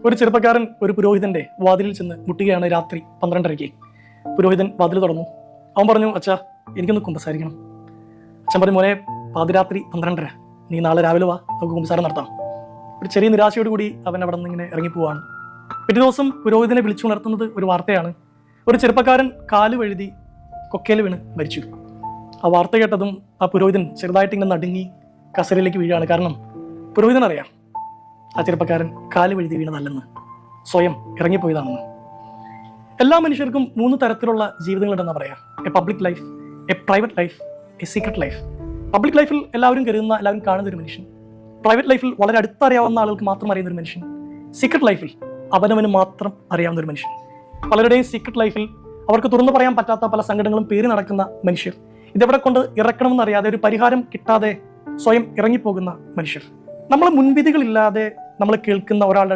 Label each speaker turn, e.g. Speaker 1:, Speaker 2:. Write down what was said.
Speaker 1: ഒരു ചെറുപ്പക്കാരൻ ഒരു പുരോഹിതന്റെ വാതിലിൽ ചെന്ന് മുട്ടുകയാണ് രാത്രി 12:30. പുരോഹിതൻ വാതിൽ തുറന്നു. അവൻ പറഞ്ഞു, അച്ഛാ, എനിക്കൊന്ന് കുമ്പസാരിക്കണം. അച്ഛൻ പറഞ്ഞു, മോനെ, പാതിരാത്രി 12:30, നീ നാളെ രാവിലെ വാ, നമുക്ക് കുമ്പസാരം നടത്താം. ഒരു ചെറിയ നിരാശയോടുകൂടി അവൻ അവിടെ നിന്ന് ഇങ്ങനെ ഇറങ്ങിപ്പോവാണ്. പിറ്റേ ദിവസം പുരോഹിതനെ വിളിച്ചുണർത്തുന്നത് ഒരു വാർത്തയാണ്. ഒരു ചെറുപ്പക്കാരൻ കാല് വഴുതി കൊക്കയിൽ വീണ് മരിച്ചു. ആ വാർത്ത കേട്ടതും ആ പുരോഹിതൻ ചെറുതായിട്ട് ഇങ്ങനെ നടുങ്ങി കസരയിലേക്ക് വീഴുകയാണ്. കാരണം പുരോഹിതൻ അറിയാം ആ ചെറുപ്പക്കാരൻ കാല് വഴുതി വീണതല്ലെന്ന്, സ്വയം ഇറങ്ങിപ്പോയതാണെന്ന്. എല്ലാ മനുഷ്യർക്കും 3 തരത്തിലുള്ള ജീവിതങ്ങളുണ്ടെന്ന് പറയാം. A public life, A private life, A secret life. Public ലൈഫിൽ എല്ലാവരും കരുതുന്ന, എല്ലാവരും കാണുന്ന ഒരു മനുഷ്യൻ. പ്രൈവറ്റ് ലൈഫിൽ വളരെ അടുത്തറിയാവുന്ന ആളുകൾക്ക് മാത്രം അറിയുന്ന ഒരു മനുഷ്യൻ. സീക്രട്ട് ലൈഫിൽ അവനവന് മാത്രം അറിയാവുന്ന ഒരു മനുഷ്യൻ. പലരുടെയും സീക്രട്ട് ലൈഫിൽ അവർക്ക് തുറന്നു പറയാൻ പറ്റാത്ത പല സങ്കടങ്ങളും പേര് നടക്കുന്ന മനുഷ്യർ. ഇതെവിടെ കൊണ്ട് ഇറക്കണമെന്നറിയാതെ, ഒരു പരിഹാരം കിട്ടാതെ സ്വയം ഇറങ്ങിപ്പോകുന്ന മനുഷ്യർ. നമ്മൾ മുൻവിധികളില്ലാതെ നമ്മൾ കേൾക്കുന്ന ഒരാളുടെ